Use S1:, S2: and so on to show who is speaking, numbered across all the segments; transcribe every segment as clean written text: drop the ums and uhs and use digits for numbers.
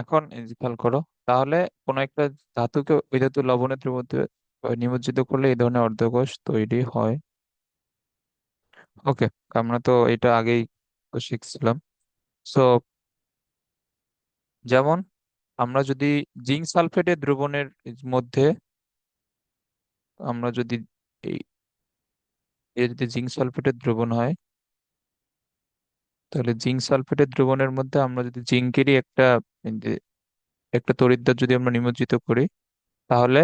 S1: এখন এই যে খেয়াল করো, তাহলে কোন একটা ধাতুকে ওই ধাতু লবণের মধ্যে নিমজ্জিত করলে এই ধরনের অর্ধকোষ তৈরি হয়। ওকে, আমরা তো এটা আগেই তো শিখছিলাম। সো যেমন আমরা যদি জিঙ্ক সালফেটের দ্রবণের মধ্যে আমরা যদি এই এর যদি জিঙ্ক সালফেটের দ্রবণ হয়, তাহলে জিঙ্ক সালফেটের দ্রবণের মধ্যে আমরা যদি জিঙ্কেরই এই যে একটা তড়িৎদ্বার যদি আমরা নিমজ্জিত করি, তাহলে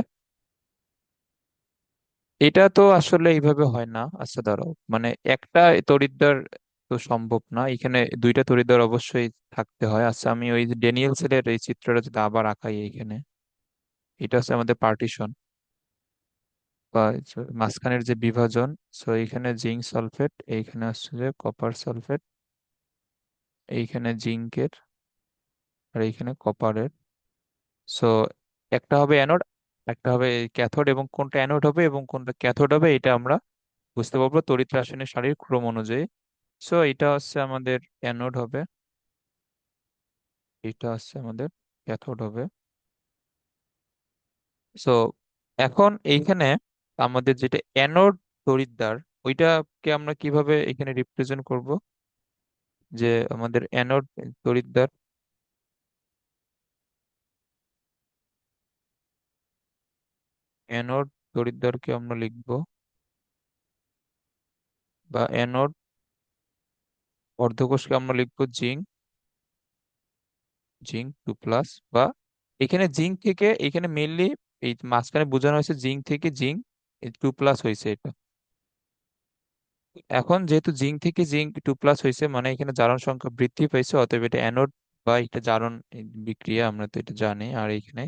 S1: এটা তো আসলে এইভাবে হয় না। আচ্ছা দাঁড়াও, মানে একটা তড়িৎদ্বার তো সম্ভব না, এখানে দুইটা তড়িৎদ্বার অবশ্যই থাকতে হয়। আচ্ছা, আমি ওই যে ড্যানিয়েলস এর এই চিত্রটা যদি আবার আঁকাই এখানে, এটা হচ্ছে আমাদের পার্টিশন বা এই যে মাঝখানের যে বিভাজন। সো এইখানে জিঙ্ক সালফেট, এইখানে আসছে যে কপার সালফেট, এইখানে জিঙ্কের আর এইখানে কপারের। সো একটা হবে অ্যানোড, একটা হবে ক্যাথোড, এবং কোনটা অ্যানোড হবে এবং কোনটা ক্যাথোড হবে এটা আমরা বুঝতে পারবো তড়িৎ রাসায়নিক সারির ক্রম অনুযায়ী। সো এটা হচ্ছে আমাদের অ্যানোড হবে, এটা হচ্ছে আমাদের ক্যাথোড হবে। সো এখন এইখানে আমাদের যেটা অ্যানোড তড়িৎদ্বার, ওইটাকে আমরা কিভাবে এখানে রিপ্রেজেন্ট করব? যে আমাদের অ্যানোড তড়িৎদ্বার, অ্যানোড তড়িৎদ্বারকে আমরা লিখব, বা অ্যানোড অর্ধকোষকে আমরা লিখবো জিঙ্ক, জিঙ্ক 2+। বা এখানে জিঙ্ক থেকে এখানে মেইনলি এই মাঝখানে বোঝানো হয়েছে জিঙ্ক থেকে জিঙ্ক 2+ হয়েছে এটা। এখন যেহেতু জিঙ্ক থেকে জিঙ্ক 2+ হয়েছে, মানে এখানে জারণ সংখ্যা বৃদ্ধি পাইছে, অতএব এটা অ্যানোড বা এটা জারণ বিক্রিয়া, আমরা তো এটা জানি। আর এখানে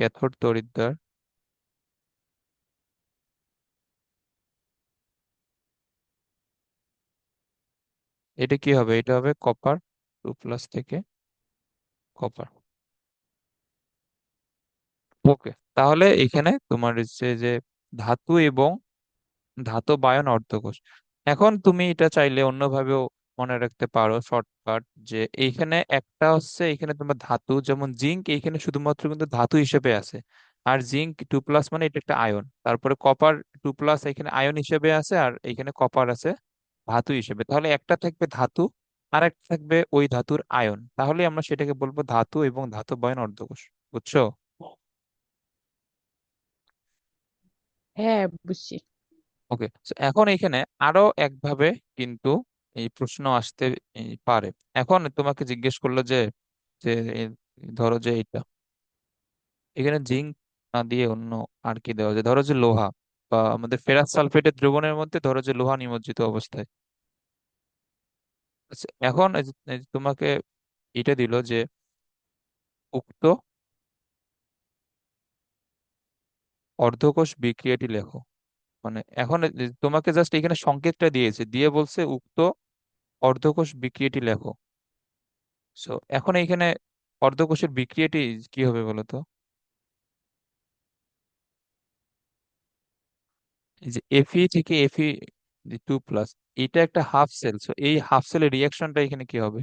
S1: ক্যাথোড তড়িৎদ্বার, এটা কি হবে? এটা হবে কপার 2+ থেকে কপার। ওকে, তাহলে এখানে তোমার হচ্ছে যে ধাতু এবং ধাতব আয়ন অর্ধকোষ। এখন তুমি এটা চাইলে অন্যভাবেও মনে রাখতে পারো শর্টকাট, যে এইখানে একটা হচ্ছে এখানে তোমার ধাতু যেমন জিঙ্ক, এইখানে শুধুমাত্র কিন্তু ধাতু হিসেবে আছে। আর জিঙ্ক 2+ মানে এটা একটা আয়ন। তারপরে কপার 2+ এখানে আয়ন হিসেবে আছে, আর এখানে কপার আছে ধাতু হিসেবে। তাহলে একটা থাকবে ধাতু আর একটা থাকবে ওই ধাতুর আয়ন, তাহলে আমরা সেটাকে বলবো ধাতু এবং ধাতব আয়ন অর্ধকোষ। বুঝছো?
S2: হ্যাঁ, বুঝছি।
S1: ওকে, এখন এখানে আরো একভাবে কিন্তু এই প্রশ্ন আসতে পারে। এখন তোমাকে জিজ্ঞেস করলো যে যে এই ধরো যে এটা এখানে জিঙ্ক না দিয়ে অন্য আর কি দেওয়া যায়, ধরো যে লোহা বা আমাদের ফেরাস সালফেটের দ্রবণের মধ্যে ধরো যে লোহা নিমজ্জিত অবস্থায়। আচ্ছা, এখন এই যে তোমাকে এটা দিল যে উক্ত অর্ধকোষ বিক্রিয়াটি লেখো। মানে এখন এই যে তোমাকে জাস্ট এখানে সংকেতটা দিয়েছে, দিয়ে বলছে উক্ত অর্ধকোষ বিক্রিয়াটি লেখো। সো এখন এইখানে অর্ধকোষের বিক্রিয়াটি কি হবে বলো তো? এই যে এফই থেকে এফই 2+, এটা একটা হাফ সেল। সো এই হাফ সেলের রিয়াকশনটা এখানে কি হবে?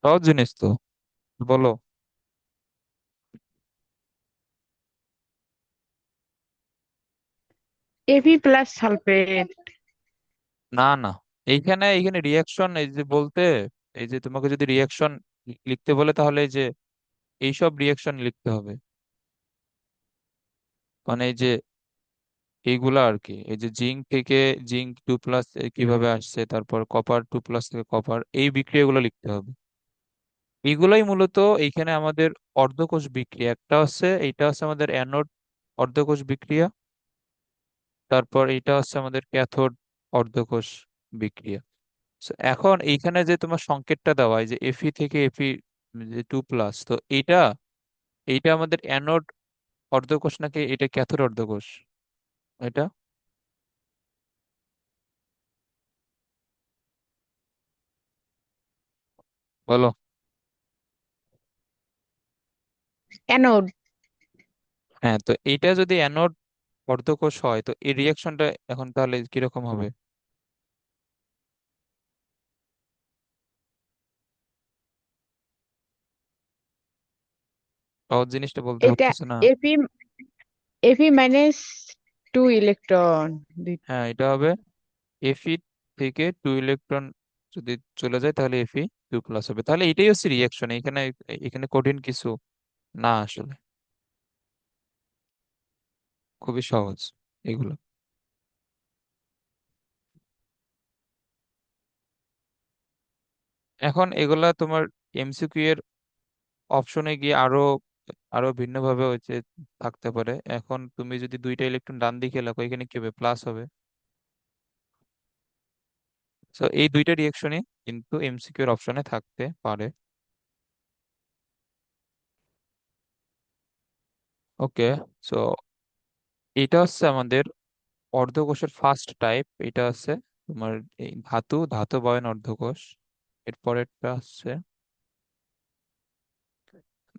S1: সহজ জিনিস তো, বলো।
S2: এফি প্লাস সালফেট।
S1: না না, এইখানে এইখানে রিয়াকশন এই যে বলতে, এই যে তোমাকে যদি রিয়াকশন লিখতে বলে, তাহলে এই যে এইসব রিয়াকশন লিখতে হবে। মানে এই যে এইগুলা আর কি, এই যে জিঙ্ক থেকে জিঙ্ক 2+ কিভাবে আসছে, তারপর কপার 2+ থেকে কপার, এই বিক্রিয়াগুলো লিখতে হবে। এগুলাই মূলত এইখানে আমাদের অর্ধকোষ বিক্রিয়া। একটা হচ্ছে এইটা হচ্ছে আমাদের অ্যানোড অর্ধকোষ বিক্রিয়া, তারপর এইটা হচ্ছে আমাদের ক্যাথোড অর্ধকোষ বিক্রিয়া। So, এখন এইখানে যে তোমার সংকেতটা দেওয়া হয় যে এফি থেকে এফি যে 2+, তো এইটা এইটা আমাদের অ্যানোড অর্ধকোষ নাকি এটা ক্যাথোড অর্ধকোষ? এটা বলো।
S2: অ্যানোড।
S1: হ্যাঁ, তো এইটা যদি অ্যানোড অর্ধকোষ হয় তো এই রিয়াকশনটা এখন তাহলে কিরকম হবে? সহজ জিনিসটা বলতে
S2: এটা
S1: পারতেছে না?
S2: এফি এফি মাইনাস 2 ইলেকট্রন।
S1: হ্যাঁ, এটা হবে এফি থেকে 2 ইলেকট্রন যদি চলে যায় তাহলে Fe2+ হবে। তাহলে এটাই হচ্ছে রিয়াকশন। এখানে এখানে কঠিন কিছু না আসলে, খুবই সহজ এগুলো। এখন এগুলা তোমার এমসিকিউ এর অপশনে গিয়ে আরো আরো ভিন্ন ভাবে হচ্ছে থাকতে পারে। এখন তুমি যদি 2টা ইলেকট্রন ডান দিকে লেখো এখানে কি হবে? প্লাস হবে। তো এই 2টা রিয়াকশনই কিন্তু এমসিকিউ এর অপশনে থাকতে পারে। ওকে, সো এটা হচ্ছে আমাদের অর্ধকোষের ফার্স্ট টাইপ। এটা হচ্ছে তোমার এই ধাতব আয়ন অর্ধকোষ। এরপরেরটা হচ্ছে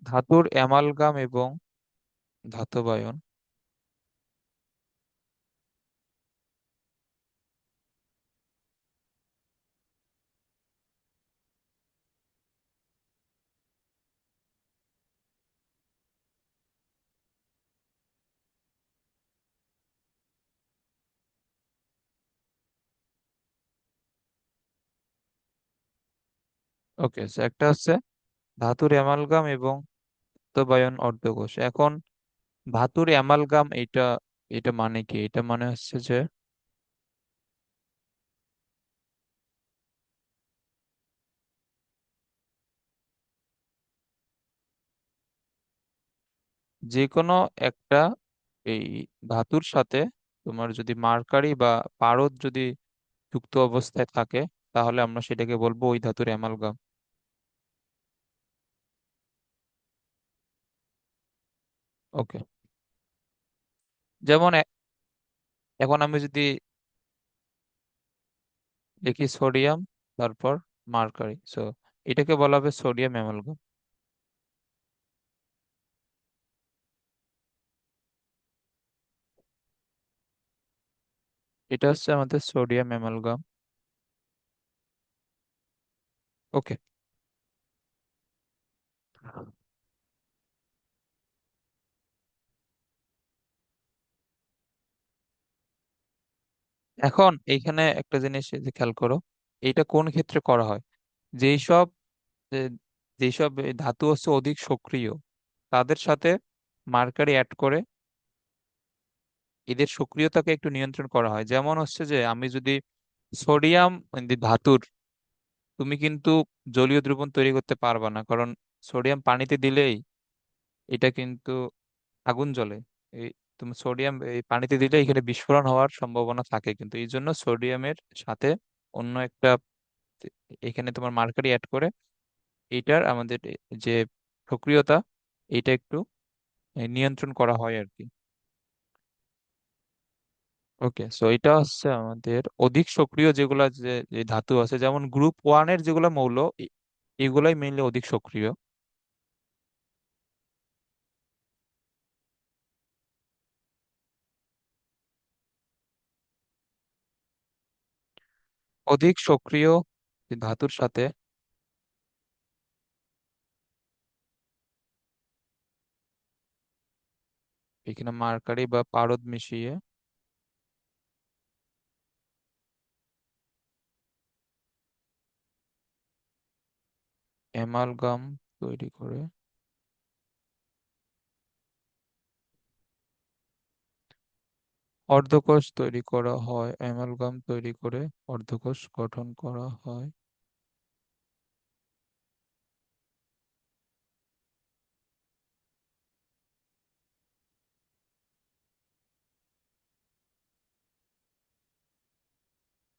S1: ধাতুর অ্যামালগাম এবং ধাতব আয়ন। ওকে, একটা হচ্ছে ধাতুর অ্যামালগাম এবং ধাতব আয়ন অর্ধকোষ। এখন ধাতুর অ্যামালগাম এটা এটা মানে কি? এটা মানে হচ্ছে যে যে কোনো একটা এই ধাতুর সাথে তোমার যদি মার্কারি বা পারদ যদি যুক্ত অবস্থায় থাকে তাহলে আমরা সেটাকে বলবো ওই ধাতুর অ্যামালগাম। ওকে, যেমন এখন আমি যদি লিখি সোডিয়াম তারপর মার্কারি, সো এটাকে বলা হবে সোডিয়াম অ্যামালগাম। এটা হচ্ছে আমাদের সোডিয়াম অ্যামালগাম। ওকে, এখন এইখানে একটা জিনিস এই যে খেয়াল করো, এইটা কোন ক্ষেত্রে করা হয়? যেই সব যে- যেসব ধাতু হচ্ছে অধিক সক্রিয় তাদের সাথে মার্কারি অ্যাড করে এদের সক্রিয়তাকে একটু নিয়ন্ত্রণ করা হয়। যেমন হচ্ছে যে আমি যদি সোডিয়াম ধাতুর, তুমি কিন্তু জলীয় দ্রবণ তৈরি করতে পারবা না, কারণ সোডিয়াম পানিতে দিলেই এটা কিন্তু আগুন জ্বলে। এই তুমি সোডিয়াম এই পানিতে দিলে এখানে বিস্ফোরণ হওয়ার সম্ভাবনা থাকে, কিন্তু এই জন্য সোডিয়ামের সাথে অন্য একটা এখানে তোমার মার্কারি অ্যাড করে এইটার আমাদের যে সক্রিয়তা এটা একটু নিয়ন্ত্রণ করা হয় আর কি। ওকে, সো এটা হচ্ছে আমাদের অধিক সক্রিয় যেগুলা যে যে ধাতু আছে, যেমন গ্রুপ ওয়ানের যেগুলো মৌল এগুলাই মেইনলি অধিক সক্রিয়। অধিক সক্রিয় যে ধাতুর সাথে এখানে মার্কারি বা পারদ মিশিয়ে অ্যামালগাম তৈরি করে অর্ধকোষ তৈরি করা হয়। অ্যামালগাম তৈরি করে অর্ধকোষ গঠন করা হয়।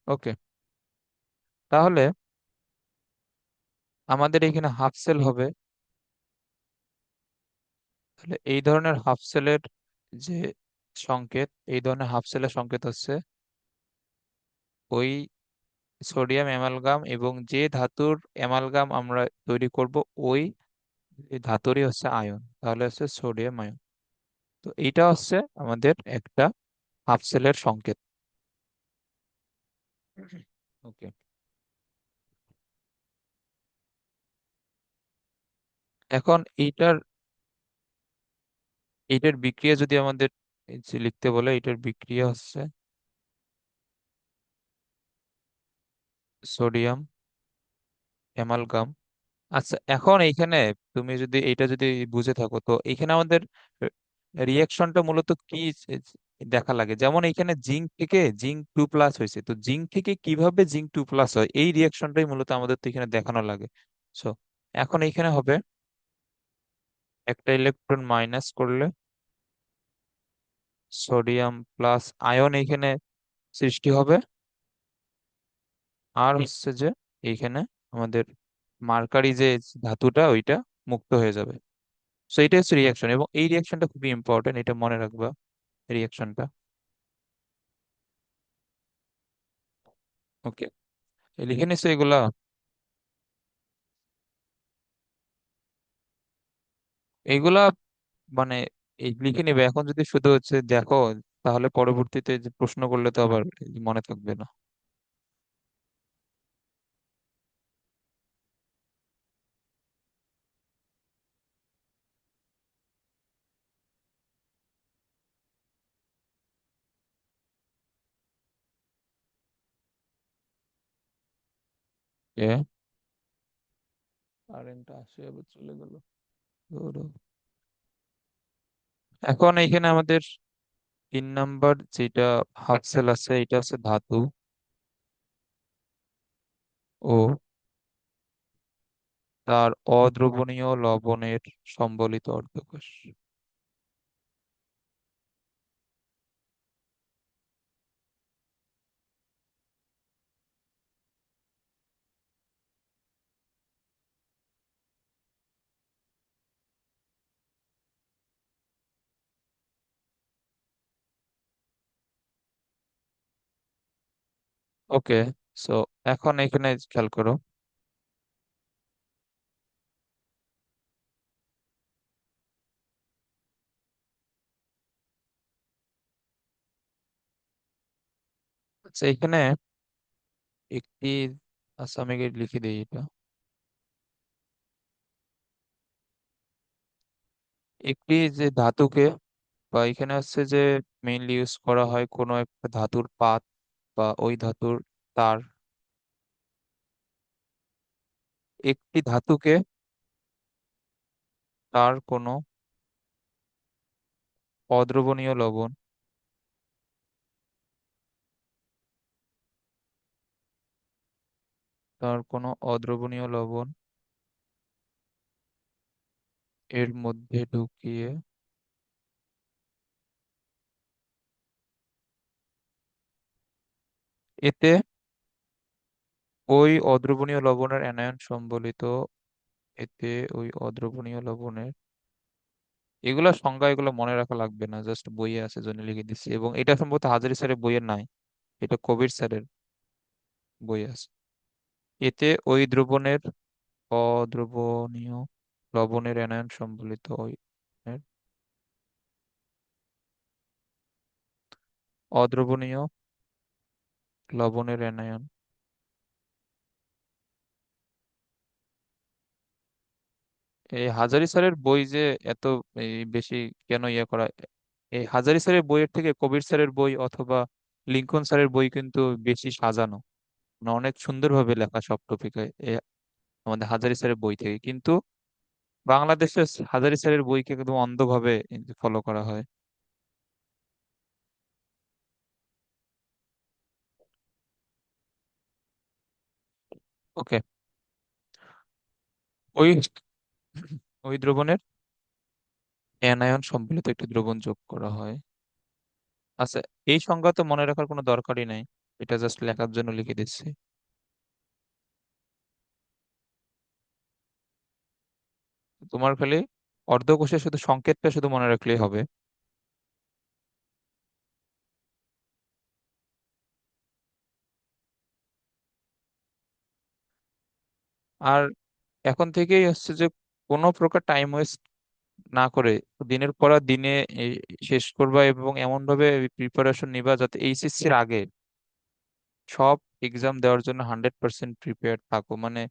S1: ওকে, তাহলে আমাদের এখানে হাফ সেল হবে। তাহলে এই ধরনের হাফ সেলের যে সংকেত, এই ধরনের হাফ সেলের সংকেত হচ্ছে ওই সোডিয়াম অ্যামালগাম এবং যে ধাতুর অ্যামালগাম আমরা তৈরি করব ওই এই ধাতুরই হচ্ছে আয়ন, তাহলে হচ্ছে সোডিয়াম আয়ন। তো এইটা হচ্ছে আমাদের একটা হাফ সেলের সংকেত। ওকে, এখন এইটার বিক্রিয়া যদি আমাদের এই যে লিখতে বলে, এইটার বিক্রিয়া হচ্ছে সোডিয়াম অ্যামালগাম। আচ্ছা, এখন এইখানে তুমি যদি এইটা যদি বুঝে থাকো, তো এইখানে আমাদের রিয়াকশনটা মূলত কি দেখা লাগে। যেমন এইখানে জিঙ্ক থেকে জিঙ্ক 2+ হয়েছে, তো জিঙ্ক থেকে কিভাবে জিঙ্ক 2+ হয়, এই রিয়াকশনটাই মূলত আমাদের তো এখানে দেখানো লাগে। সো এখন এইখানে হবে একটা ইলেকট্রন মাইনাস করলে সোডিয়াম প্লাস আয়ন এইখানে সৃষ্টি হবে, আর হচ্ছে যে এইখানে আমাদের মার্কারি যে ধাতুটা ওইটা মুক্ত হয়ে যাবে। সো এটা হচ্ছে রিয়াকশন, এবং এই রিয়াকশনটা খুবই ইম্পর্টেন্ট, এটা মনে রাখবা রিয়াকশনটা। ওকে, লিখে নিছো এগুলা? এইগুলা মানে এই লিখে নিবে, এখন যদি শুধু হচ্ছে দেখো, তাহলে পরবর্তীতে যে প্রশ্ন করলে তো আবার মনে থাকবে না। এ কারেন্ট আসে আবার চলে গেল। ধরো, এখন এইখানে আমাদের 3 নাম্বার যেটা হাফ সেল আছে, এটা হচ্ছে ধাতু ও তার অদ্রবণীয় লবণের সম্বলিত অর্ধকোষ। ওকে, সো এখন এখানে খেয়াল করো, আচ্ছা এখানে একটি, আচ্ছা আমি আগে লিখে দিই এটা। একটি যে ধাতুকে, বা এখানে হচ্ছে যে মেইনলি ইউজ করা হয় কোনো একটা ধাতুর পাত বা ওই ধাতুর তার। একটি ধাতুকে তার কোনো অদ্রবণীয় লবণ, তার কোনো অদ্রবণীয় লবণ এর মধ্যে ঢুকিয়ে এতে ওই অদ্রবণীয় লবণের অ্যানায়ন সম্বলিত, এতে ওই অদ্রবণীয় লবণের, এগুলা সংজ্ঞা, এগুলো মনে রাখা লাগবে না, জাস্ট বইয়ে আছে জন্য লিখে দিচ্ছি। এবং এটা সম্ভবত হাজারি স্যারের বইয়ে নাই, এটা কবির স্যারের বই আছে। এতে ওই দ্রবণের অদ্রবণীয় লবণের অ্যানায়ন সম্বলিত ওই এর অদ্রবণীয় লবণের অ্যানায়ন। এই হাজারি স্যারের বই যে এত এই বেশি কেন ইয়ে করা, এই হাজারি স্যারের বইয়ের থেকে কবির স্যারের বই অথবা লিঙ্কন স্যারের বই কিন্তু বেশি সাজানো, মানে অনেক সুন্দরভাবে লেখা সব টপিকে আমাদের হাজারি স্যারের বই থেকে। কিন্তু বাংলাদেশে হাজারি স্যারের বইকে একদম অন্ধভাবে ফলো করা হয়। ওকে, ওই ওই দ্রবণের অ্যানায়ন সম্বলিত একটি দ্রবণ যোগ করা হয়। আচ্ছা, এই সংজ্ঞা তো মনে রাখার কোনো দরকারই নাই, এটা জাস্ট লেখার জন্য লিখে দিচ্ছি। তোমার খালি অর্ধকোষের শুধু সংকেতটা শুধু মনে রাখলেই হবে। আর এখন থেকেই হচ্ছে যে কোনো প্রকার টাইম ওয়েস্ট না করে দিনের পর দিনে এই শেষ করবা এবং এমন ভাবে প্রিপারেশন নিবা যাতে এইচএসসির আগে সব এক্সাম দেওয়ার জন্য 100% প্রিপেয়ার থাকো। মানে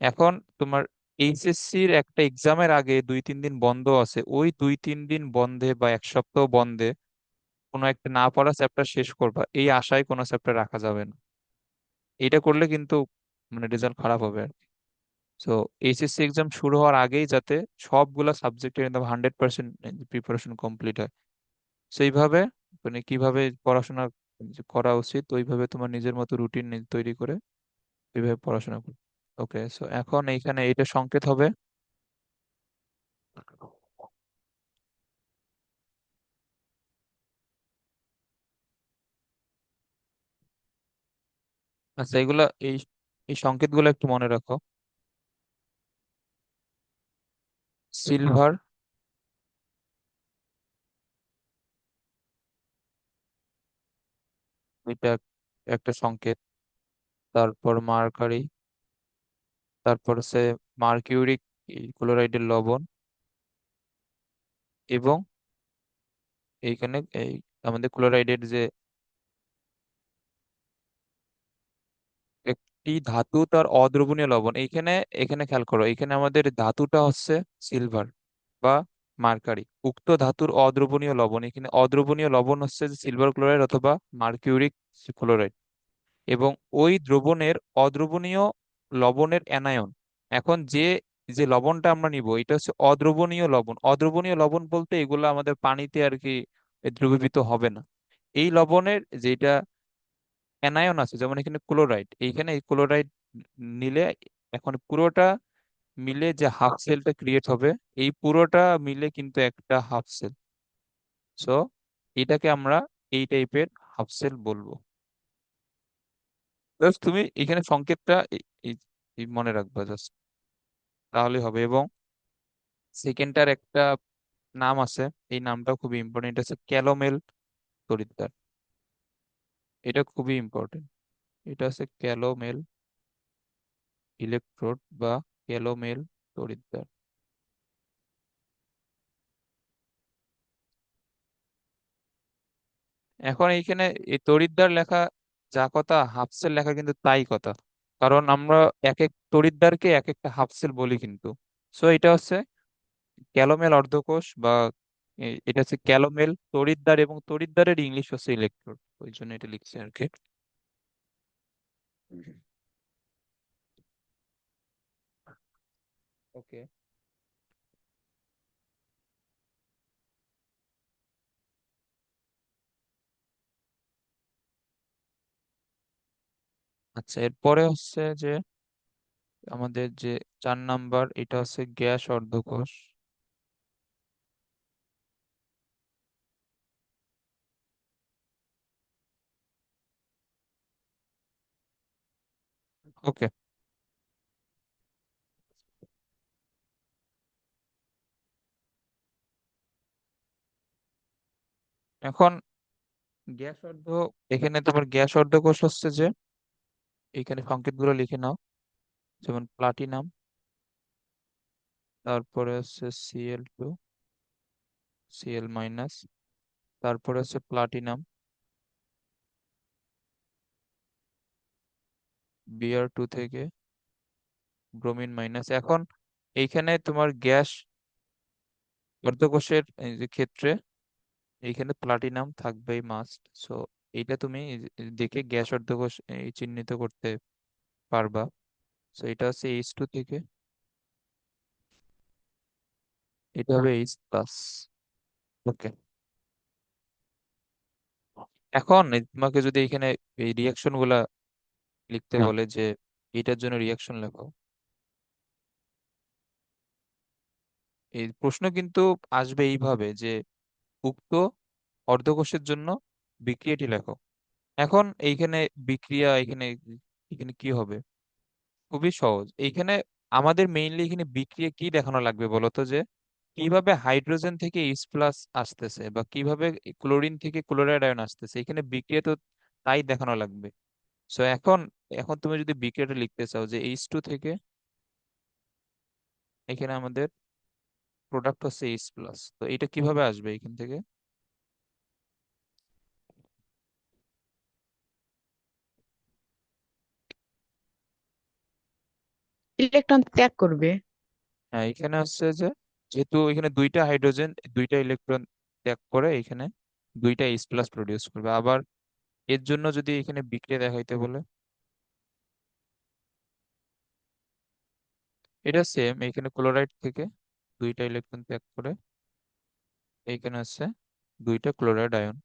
S1: এখন তোমার এইচএসসির একটা এক্সামের আগে 2-3 দিন বন্ধ আছে, ওই 2-3 দিন বন্ধে বা এক সপ্তাহ বন্ধে কোনো একটা না পড়া চ্যাপ্টার শেষ করবা, এই আশায় কোনো চ্যাপ্টার রাখা যাবে না। এটা করলে কিন্তু মানে রেজাল্ট খারাপ হবে আর কি। তো এইচএসসি এক্সাম শুরু হওয়ার আগেই যাতে সবগুলা সাবজেক্টের একদম 100% প্রিপারেশন কমপ্লিট হয়, সেইভাবে মানে কিভাবে পড়াশোনা যে করা উচিত ওইভাবে তোমার নিজের মতো রুটিন তৈরি করে ওইভাবে পড়াশোনা করো। ওকে, সো এখন এইখানে এটা সংকেত হবে। আচ্ছা, এগুলা এই এই সংকেতগুলো একটু মনে রাখো। সিলভার, এটা একটা সংকেত। তারপর মার্কারি, তারপর হচ্ছে মার্কিউরিক ক্লোরাইডের লবণ, এবং এইখানে এই আমাদের ক্লোরাইডের যে একটি ধাতু তার অদ্রবণীয় লবণ, এইখানে এখানে খেয়াল করো, এখানে আমাদের ধাতুটা হচ্ছে সিলভার বা মার্কারি। উক্ত ধাতুর অদ্রবণীয় লবণ, এখানে অদ্রবণীয় লবণ হচ্ছে যে সিলভার ক্লোরাইড অথবা মার্কিউরিক ক্লোরাইড। এবং ওই দ্রবণের অদ্রবণীয় লবণের অ্যানায়ন, এখন যে যে লবণটা আমরা নিব এটা হচ্ছে অদ্রবণীয় লবণ। অদ্রবণীয় লবণ বলতে এগুলো আমাদের পানিতে আর কি দ্রবীভূত হবে না। এই লবণের যেটা অ্যানায়ন আছে, যেমন এখানে ক্লোরাইড, এইখানে এই ক্লোরাইড নিলে এখন পুরোটা মিলে যে হাফ সেলটা ক্রিয়েট হবে, এই পুরোটা মিলে কিন্তু একটা হাফ সেল। সো এটাকে আমরা এই টাইপের হাফ সেল বলবো। জাস্ট তুমি এখানে সংকেতটা এই মনে রাখবা জাস্ট, তাহলে হবে। এবং সেকেন্ডটার একটা নাম আছে, এই নামটা খুবই ইম্পর্টেন্ট, এটা হচ্ছে ক্যালোমেল তড়িৎদ্বার। এটা খুবই ইম্পর্টেন্ট। এটা হচ্ছে ক্যালোমেল ইলেকট্রোড বা ক্যালোমেল তড়িৎদ্বার। এখন এইখানে এই তড়িৎদ্বার লেখা যা কথা, হাফসেল লেখা কিন্তু তাই কথা। কারণ আমরা এক এক তড়িৎদ্বারকে এক একটা হাফসেল বলি কিন্তু। সো এটা হচ্ছে ক্যালোমেল অর্ধকোষ বা এটা হচ্ছে ক্যালোমেল তড়িৎদ্বার, এবং তড়িৎদ্বারের ইংলিশ হচ্ছে ইলেকট্রোড, ওই জন্য এটা লিখছে আর কি। ওকে। আচ্ছা, এরপরে হচ্ছে যে আমাদের যে 4 নাম্বার, এটা হচ্ছে গ্যাস অর্ধকোষ। ওকে। এখন গ্যাস অর্ধ এখানে তোমার গ্যাস অর্ধকোষ হচ্ছে যে এখানে সংকেতগুলো লিখে নাও, যেমন প্লাটিনাম, তারপরে হচ্ছে Cl2, Cl-, তারপরে হচ্ছে প্লাটিনাম, Br2 থেকে ব্রোমিন মাইনাস। এখন এইখানে তোমার গ্যাস অর্ধকোষের এই যে ক্ষেত্রে এইখানে প্লাটিনাম থাকবেই মাস্ট। সো এইটা তুমি এই দেখে গ্যাস অর্ধকোষ এই চিহ্নিত করতে পারবা। সো এটা হচ্ছে H2 থেকে, এটা হবে H+। ওকে। এখন তোমাকে যদি এখানে এই রিয়াকশন গুলা লিখতে বলে যে এটার জন্য রিয়াকশন লেখো, এই প্রশ্ন কিন্তু আসবে এইভাবে যে উক্ত অর্ধকোষের জন্য বিক্রিয়াটি লেখো। এখন এইখানে বিক্রিয়া এখানে এখানে কি হবে? খুবই সহজ এইখানে। আমাদের মেইনলি এখানে বিক্রিয়া কি দেখানো লাগবে বলতো, যে কিভাবে হাইড্রোজেন থেকে H+ আসতেছে বা কিভাবে ক্লোরিন থেকে ক্লোরাইড আয়ন আসতেছে, এখানে বিক্রিয়া তো তাই দেখানো লাগবে। সো এখন এখন তুমি যদি বিক্রিয়াটা লিখতে চাও যে H2 থেকে এখানে আমাদের প্রোডাক্ট হচ্ছে এইচ প্লাস। তো এটা কিভাবে আসবে এখান থেকে?
S2: ইলেকট্রন ত্যাগ করবে।
S1: হ্যাঁ, এখানে হচ্ছে যে যেহেতু এখানে দুইটা হাইড্রোজেন দুইটা ইলেকট্রন ত্যাগ করে এখানে দুইটা এইচ প্লাস প্রডিউস করবে। আবার এর জন্য যদি এখানে বিক্রিয়া দেখাইতে বলে, এটা সেম। এখানে ক্লোরাইড থেকে দুইটা ইলেকট্রন ত্যাগ করে এইখানে হচ্ছে দুইটা ক্লোরাইড আয়ন।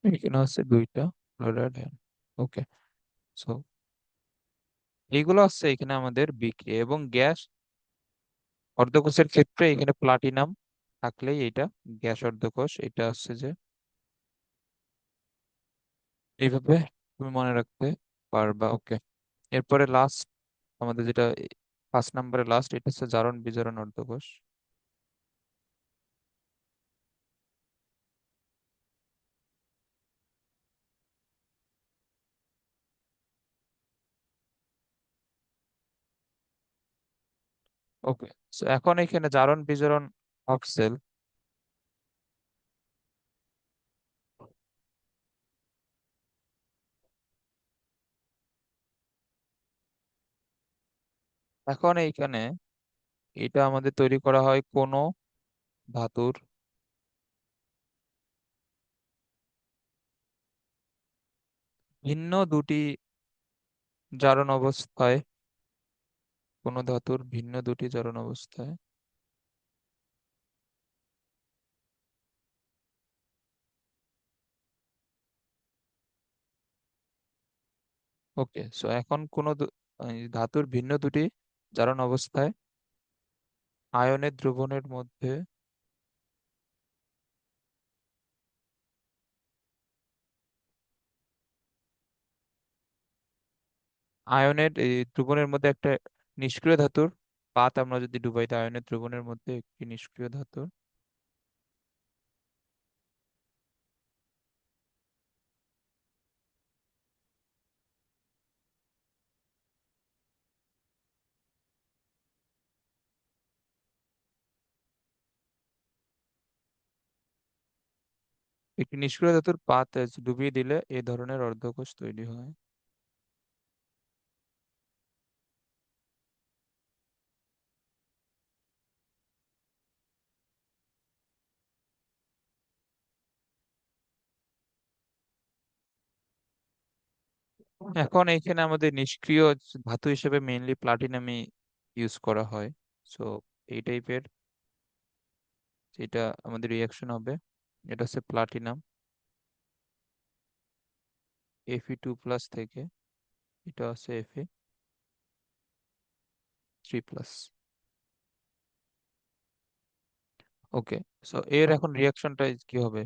S1: এখানে হচ্ছে দুইটা ক্লোরাইড আয়ন। ওকে। সো এইগুলো হচ্ছে এখানে আমাদের বিক্রিয়া। এবং গ্যাস অর্ধকোষের ক্ষেত্রে এখানে প্লাটিনাম থাকলেই এটা গ্যাস অর্ধকোষ। এটা হচ্ছে যে এইভাবে তুমি মনে রাখতে পারবা। ওকে। এরপরে লাস্ট আমাদের যেটা 5 নম্বরে লাস্ট, এটা হচ্ছে জারণ বিজারণ অর্ধকোষ। ওকে। এখন এখানে জারণ বিজারণ অফ সেল। এখন এইখানে এটা আমাদের তৈরি করা হয় কোনো ধাতুর ভিন্ন দুটি জারণ অবস্থায়, কোনো ধাতুর ভিন্ন দুটি জারণ অবস্থায়। ওকে। এখন কোনো এই ধাতুর ভিন্ন দুটি জারণ অবস্থায় আয়নের দ্রবণের মধ্যে আয়নের এই দ্রবণের মধ্যে একটা নিষ্ক্রিয় ধাতুর পাত আমরা যদি ডুবাই দিই আয়নের দ্রবণের মধ্যে একটি নিষ্ক্রিয় ধাতুর একটি নিষ্ক্রিয় ধাতুর পাত ডুবিয়ে দিলে এ ধরনের অর্ধকোষ তৈরি হয়। এখন এখানে আমাদের নিষ্ক্রিয় ধাতু হিসেবে মেইনলি প্লাটিনামই ইউজ করা হয়। সো এই টাইপের যেটা আমাদের রিয়াকশন হবে, এটা হচ্ছে প্লাটিনাম Fe2+ থেকে, এটা হচ্ছে Fe3+। ওকে। সো এর এখন রিয়াকশনটা কি হবে?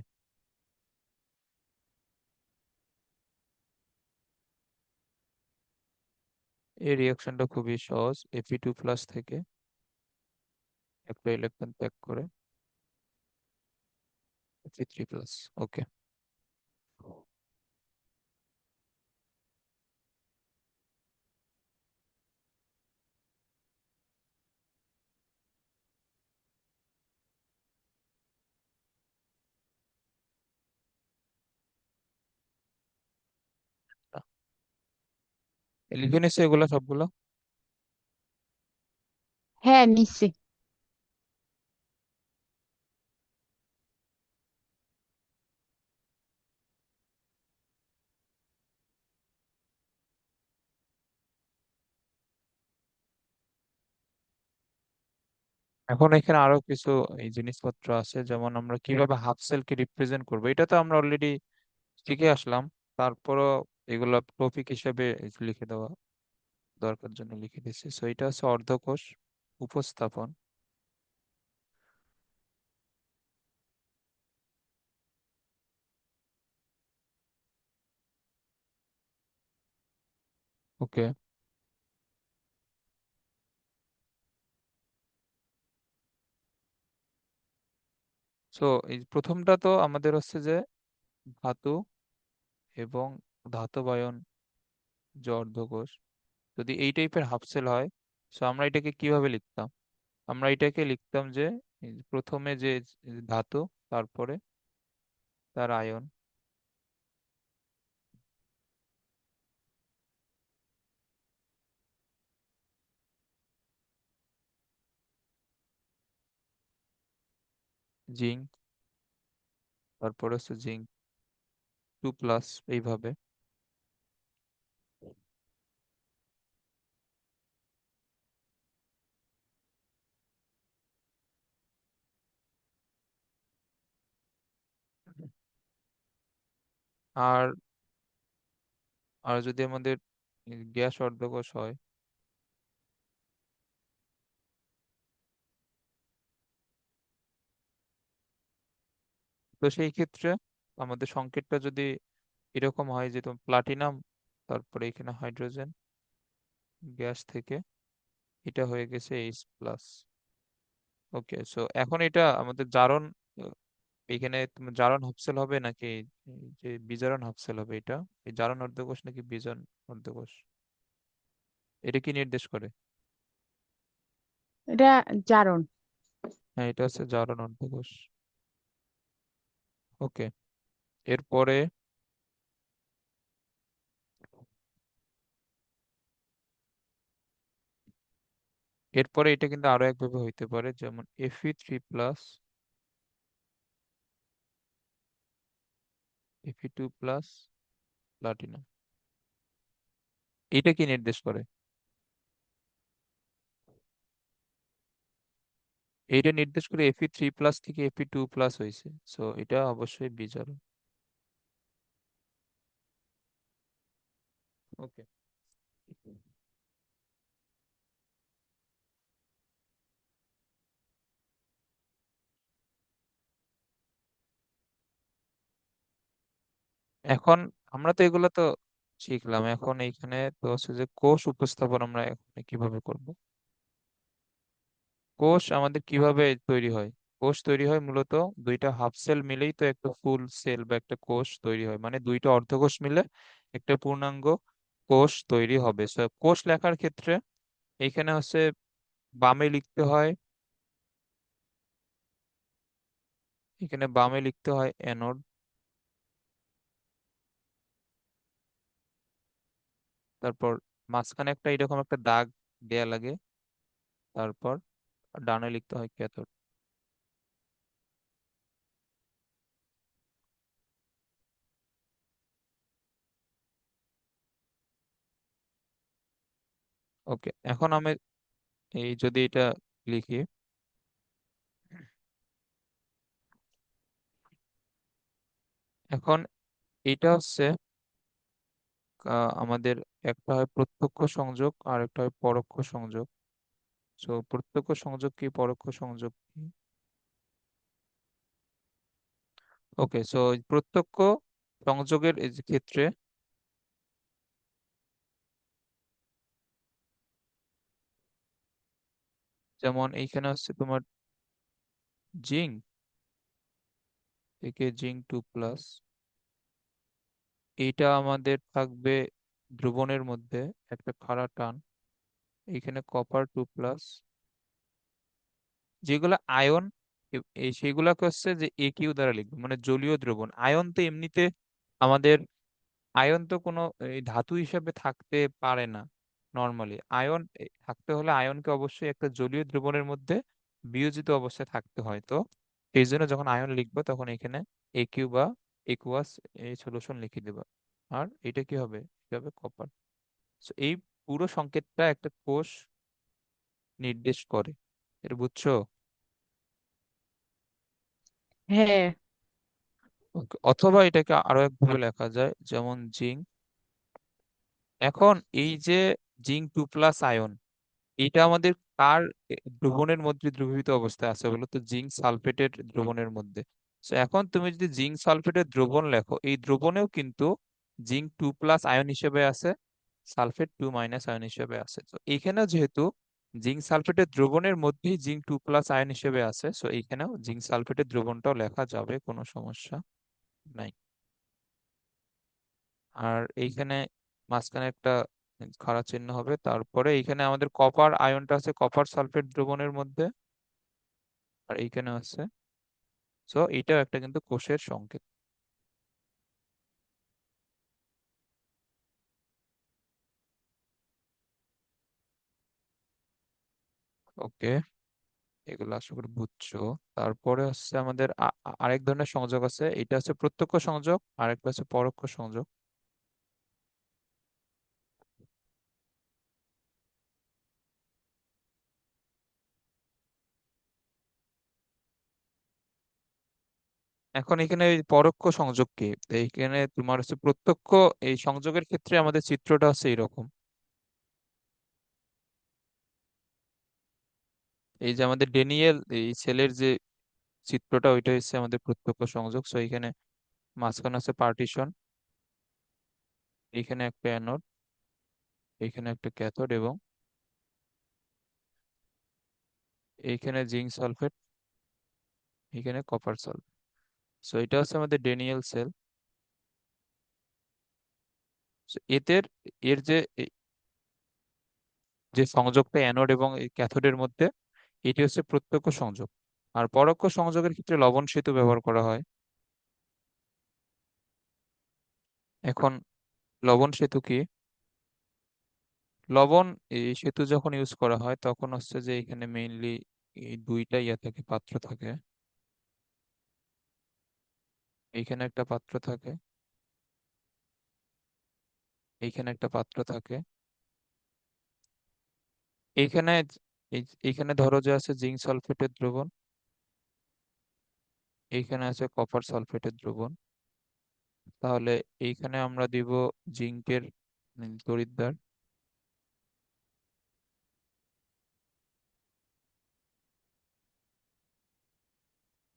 S1: এই রিয়াকশনটা খুবই সহজ। Fe2+ থেকে একটা ইলেকট্রন ত্যাগ করে Fe3+। ওকে। লিখে নিচ্ছে এগুলা সবগুলো।
S2: হ্যাঁ, নিশ্চয়ই।
S1: এখন এখানে আরো কিছু এই জিনিসপত্র আছে, যেমন আমরা কিভাবে হাফ সেলকে রিপ্রেজেন্ট করবো, এটা তো আমরা অলরেডি শিখে আসলাম। তারপরও এগুলা টপিক হিসেবে লিখে দেওয়া দরকার জন্য লিখে দিচ্ছি। সো এটা হচ্ছে অর্ধকোষ উপস্থাপন। ওকে। তো এই প্রথমটা তো আমাদের হচ্ছে যে ধাতু এবং ধাতব আয়ন যে অর্ধকোষ, যদি এই টাইপের হাফ সেল হয়, তো আমরা এটাকে কিভাবে লিখতাম? আমরা এটাকে লিখতাম যে এই যে প্রথমে যে ধাতু, তারপরে তার আয়ন, জিঙ্ক, তারপরে হচ্ছে জিঙ্ক 2+, এইভাবে। আর আর যদি আমাদের গ্যাস অর্ধকোষ হয়, তো সেই ক্ষেত্রে আমাদের সংকেতটা যদি এরকম হয় যে তোমার প্লাটিনাম, তারপরে এখানে হাইড্রোজেন গ্যাস থেকে এটা হয়ে গেছে H+। ওকে, সো এখন এটা আমাদের জারণ, আহ, এখানে তোমার জারণ হাফসেল হবে নাকি এই যে বিজারণ হাফসেল হবে? এটা এই জারণ অর্ধকোষ নাকি বিজারণ অর্ধকোষ, এটা কি নির্দেশ করে?
S2: এটা জারণ।
S1: হ্যাঁ, এটা হচ্ছে জারণ অর্ধকোষ। ওকে, এরপরে এরপরে এটা কিন্তু আরো একভাবে হইতে পারে, যেমন Fe3+, Fe2+, প্লাটিনাম। এটা কি নির্দেশ করে? এইটা নির্দেশ করে Fe3+ থেকে Fe2+ হয়েছে, সো এটা অবশ্যই বিজারণ। ওকে, এখন আমরা তো এগুলো তো শিখলাম, এখন এইখানে তো হচ্ছে যে কোষ উপস্থাপন আমরা এখন কিভাবে করব। কোষ আমাদের কিভাবে তৈরি হয়? কোষ তৈরি হয় মূলত দুইটা হাফ সেল মিলেই তো একটা ফুল সেল বা একটা কোষ তৈরি হয়, মানে দুইটা অর্ধকোষ মিলে একটা পূর্ণাঙ্গ কোষ তৈরি হবে। So, কোষ লেখার ক্ষেত্রে এইখানে হচ্ছে বামে লিখতে হয়, এখানে বামে লিখতে হয় অ্যানোড, তারপর মাঝখানে একটা এরকম একটা দাগ দেয়া লাগে, তারপর ডানে লিখতে হয় ক্যাথোড। ওকে, এখন আমি এই যদি এটা লিখি, এখন এটা হচ্ছে আমাদের একটা হয় প্রত্যক্ষ সংযোগ আর একটা হয় পরোক্ষ সংযোগ। সো প্রত্যক্ষ সংযোগ কি, পরোক্ষ সংযোগ কি? ওকে, সো প্রত্যক্ষ সংযোগের এই যে ক্ষেত্রে, যেমন এইখানে হচ্ছে তোমার জিঙ্ক থেকে জিঙ্ক 2+, এইটা আমাদের থাকবে ধ্রুবণের মধ্যে একটা খাড়া টান, এইখানে কপার 2+, যেগুলো আয়ন, এই সেগুলোকে হচ্ছে যে AQ দ্বারা লিখবো, মানে জলীয় দ্রবণ। আয়ন তো এমনিতে আমাদের, আয়ন তো কোনো এই ধাতু হিসেবে থাকতে পারে না নর্মালি। আয়ন থাকতে হলে আয়নকে অবশ্যই একটা জলীয় দ্রবণের মধ্যে বিয়োজিত অবস্থায় থাকতে হয়। তো এই জন্য যখন আয়ন লিখবো তখন এখানে AQ বা একুয়াস এই সলিউশন লিখে দেবো। আর এটা কি হবে? এটা হবে কপার। এই পুরো সংকেতটা একটা কোষ নির্দেশ করে, এটা বুঝছো?
S2: হ্যাঁ।
S1: অথবা এটাকে আরো একভাবে লেখা যায়, যেমন জিঙ্ক। এখন এই যে জিঙ্ক 2+ আয়ন, এটা আমাদের কার দ্রবণের মধ্যে দ্রবীভূত অবস্থায় আছে বলো তো? জিঙ্ক সালফেটের দ্রবণের মধ্যে। তো এখন তুমি যদি জিঙ্ক সালফেটের দ্রবণ লেখো, এই দ্রবণেও কিন্তু জিঙ্ক 2+ আয়ন হিসেবে আছে, সালফেট 2- আয়ন হিসেবে আছে। তো এখানেও যেহেতু জিঙ্ক সালফেটের দ্রবণের মধ্যেই জিঙ্ক 2+ আয়ন হিসেবে আছে, সো এইখানেও জিঙ্ক সালফেটের দ্রবণটাও লেখা যাবে, কোনো সমস্যা নাই। আর এইখানে মাঝখানে একটা খাড়া চিহ্ন হবে। তারপরে এইখানে আমাদের কপার আয়নটা আছে কপার সালফেট দ্রবণের মধ্যে, আর এইখানে আছে। সো এটাও একটা কিন্তু কোষের সংকেত। ওকে, এগুলো আশা করি বুঝছো। তারপরে হচ্ছে আমাদের আরেক ধরনের সংযোগ আছে, এটা হচ্ছে প্রত্যক্ষ সংযোগ, আরেকটা হচ্ছে পরোক্ষ সংযোগ। এখন এখানে এই পরোক্ষ সংযোগ কি, তো এইখানে তোমার হচ্ছে প্রত্যক্ষ এই সংযোগের ক্ষেত্রে আমাদের চিত্রটা হচ্ছে এরকম। এই যে আমাদের ডেনিয়েল এই সেলের যে চিত্রটা, ওইটা হচ্ছে আমাদের প্রত্যক্ষ সংযোগ। সো এখানে মাঝখানে আছে পার্টিশন, এখানে একটা অ্যানোড, এখানে একটা ক্যাথোড, এবং এইখানে জিঙ্ক সালফেট, এখানে কপার সালফেট। সো এটা হচ্ছে আমাদের ডেনিয়েল সেল। এদের এর যে যে সংযোগটা অ্যানোড এবং এই ক্যাথোডের মধ্যে, এটি হচ্ছে প্রত্যক্ষ সংযোগ। আর পরোক্ষ সংযোগের ক্ষেত্রে লবণ সেতু ব্যবহার করা হয়। এখন লবণ সেতু কি, লবণ এই সেতু যখন ইউজ করা হয় তখন হচ্ছে যে এখানে মেইনলি এই দুইটা ইয়ে থাকে, পাত্র থাকে। এইখানে একটা পাত্র থাকে, এইখানে একটা পাত্র থাকে। এইখানে এইখানে ধরো যে আছে জিঙ্ক সালফেটের দ্রবণ, এইখানে আছে কপার সালফেটের দ্রবণ। তাহলে এইখানে আমরা দিব জিঙ্কের তড়িৎদ্বার,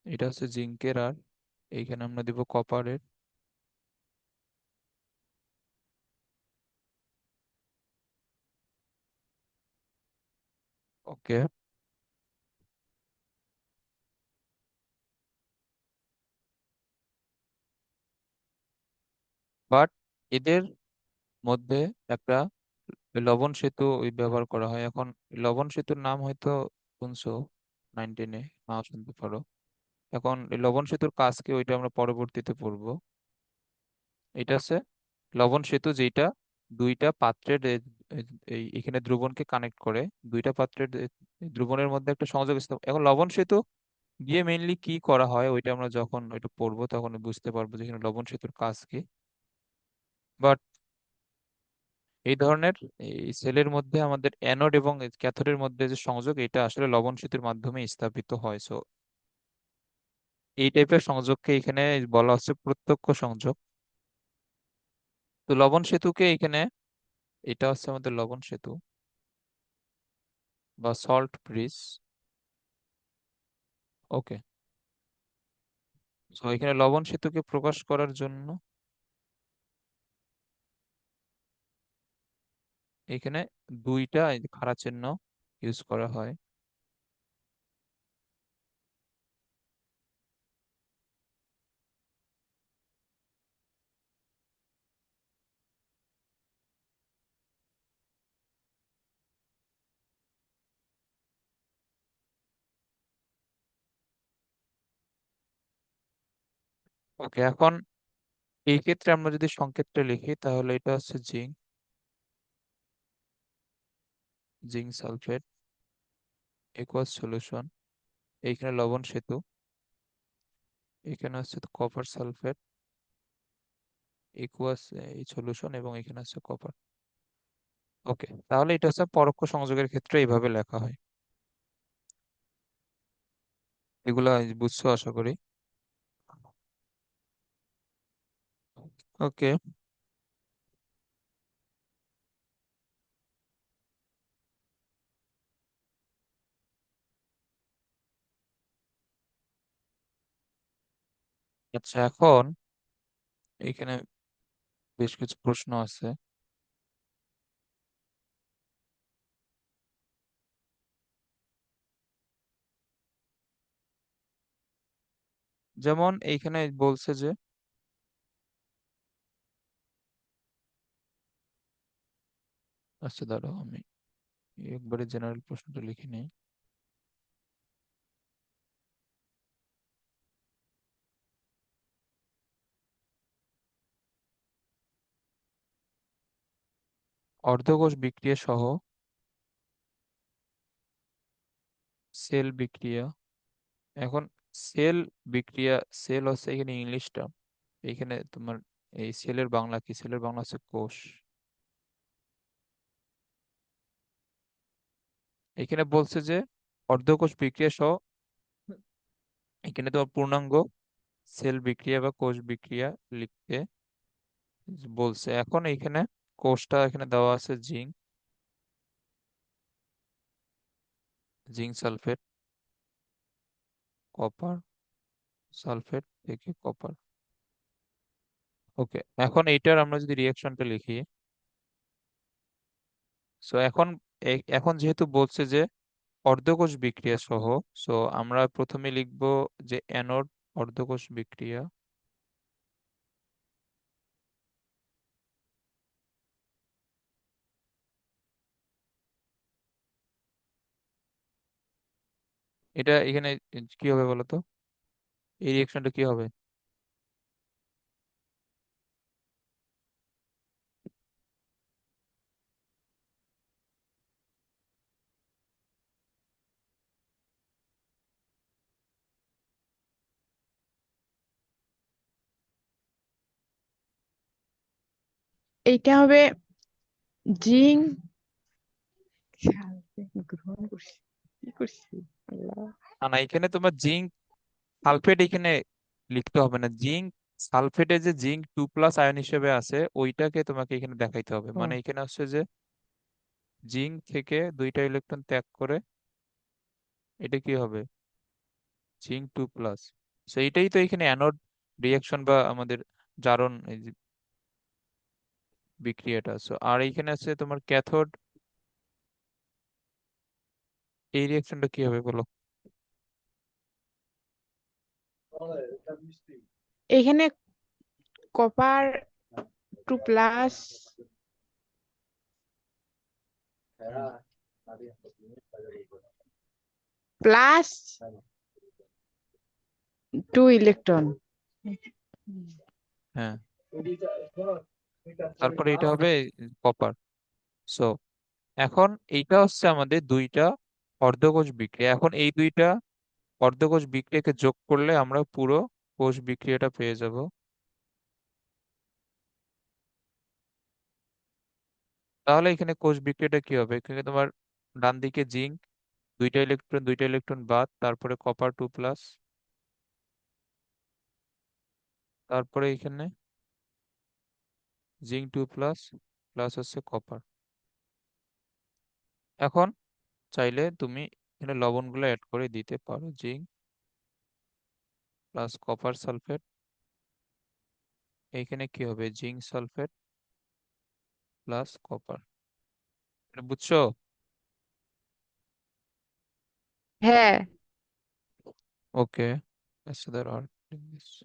S1: এটা হচ্ছে জিঙ্কের। আর এইখানে আমরা দিব কপারের। ওকে, বাট এদের মধ্যে একটা লবণ সেতু ব্যবহার করা হয়। এখন লবণ সেতুর নাম হয়তো শুনছো 9-10-এ, নাও শুনতে পারো। এখন এই লবণ সেতুর কাজ কি, ওইটা আমরা পরবর্তীতে পড়বো। এটা হচ্ছে লবণ সেতু, যেটা দুইটা পাত্রের এখানে দ্রবণকে কানেক্ট করে। দুইটা পাত্রের দ্রবণের মধ্যে একটা সংযোগ স্থাপন। এখন লবণ সেতু দিয়ে মেইনলি কি করা হয়, ওইটা আমরা যখন ওইটা পড়বো তখন বুঝতে পারবো যে এখানে লবণ সেতুর কাজ কি। বাট এই ধরনের এই সেলের মধ্যে আমাদের অ্যানোড এবং ক্যাথোডের মধ্যে যে সংযোগ, এটা আসলে লবণ সেতুর মাধ্যমে স্থাপিত হয়। সো এই টাইপের সংযোগকে এখানে বলা হচ্ছে প্রত্যক্ষ সংযোগ। তো লবণ সেতুকে এখানে, এটা হচ্ছে আমাদের লবণ সেতু বা সল্ট ব্রিজ। ওকে, তো এখানে লবণ সেতুকে প্রকাশ করার জন্য এখানে দুইটা এই যে খাড়া চিহ্ন ইউজ করা হয়। ওকে, এখন এই ক্ষেত্রে আমরা যদি সংকেতটা লিখি তাহলে এটা হচ্ছে zinc, zinc sulphate Aquos solution. এইখানে লবণ সেতু, এখানে হচ্ছে কপার সালফেট একোয়াস এই সলিউশন, এবং এখানে হচ্ছে কপার। ওকে, তাহলে এটা হচ্ছে পরোক্ষ সংযোগের ক্ষেত্রে এইভাবে লেখা হয়। এগুলা বুঝছো আশা করি। ওকে, আচ্ছা, এখন এখানে বেশ কিছু প্রশ্ন আছে। যেমন এইখানে বলছে যে, আচ্ছা দাঁড়াও আমি একবারে জেনারেল প্রশ্নটা লিখে নিই। অর্ধকোষ বিক্রিয়া সহ সেল বিক্রিয়া। এখন সেল বিক্রিয়া, সেল হচ্ছে এখানে ইংলিশ টার্ম। এইখানে তোমার এই সেলের বাংলা কি? সেলের বাংলা হচ্ছে কোষ। এখানে বলছে যে অর্ধকোষ বিক্রিয়া সহ, এখানে তোমার পূর্ণাঙ্গ সেল বিক্রিয়া বা কোষ বিক্রিয়া লিখতে বলছে। এখন এখানে কোষটা এখানে দেওয়া আছে zinc, zinc sulphate, copper sulphate থেকে কপার। ওকে, এখন এইটার আমরা যদি রিয়াকশনটা লিখি, সো এখন এখন যেহেতু বলছে যে অর্ধকোষ বিক্রিয়া সহ, সো আমরা প্রথমে লিখব যে অ্যানোড অর্ধকোষ বিক্রিয়া। এটা এখানে কি হবে বলো তো? এই রিয়াকশনটা কি হবে?
S2: এইটা হবে জিঙ্ক সালফেট গ্রহণ করছি, কি করছি আল্লাহ।
S1: না না, এখানে তোমার জিঙ্ক সালফেট এখানে লিখতে হবে না। জিঙ্ক সালফেটে যে জিঙ্ক 2+ আয়ন হিসেবে আছে, ওইটাকে তোমাকে এখানে দেখাইতে হবে।
S2: ও,
S1: মানে এখানে হচ্ছে যে জিঙ্ক থেকে দুইটা ইলেকট্রন ত্যাগ করে এটা কি হবে? জিঙ্ক 2+। সো এইটাই তো এখানে অ্যানোড রিয়াকশন বা আমাদের জারণ এই যে বিক্রিয়াটা। সো আর এইখানে আছে তোমার ক্যাথোড, এই রিয়াকশনটা কি হবে বলো?
S2: এখানে কপার 2+
S1: হুম।
S2: Plus 2 electron.
S1: হ্যাঁ, তারপরে এটা হবে কপার। সো এখন এইটা হচ্ছে আমাদের দুইটা অর্ধকোষ বিক্রিয়া। এখন এই দুইটা অর্ধকোষ বিক্রিয়াকে যোগ করলে আমরা পুরো কোষ বিক্রিয়াটা পেয়ে যাব। তাহলে এখানে কোষ বিক্রিয়াটা কি হবে? এখানে তোমার ডান দিকে জিঙ্ক দুইটা ইলেকট্রন বাদ, তারপরে কপার 2+, তারপরে এখানে জিঙ্ক 2+, প্লাস হচ্ছে কপার। এখন চাইলে তুমি এখানে লবণগুলো অ্যাড করে দিতে পারো। জিঙ্ক প্লাস কপার সালফেট, এইখানে কি হবে? Zinc sulphate plus copper. বুঝছো?
S2: হ্যাঁ।
S1: ওকে, আচ্ছা দাঁড়াও আর একটু লিখি।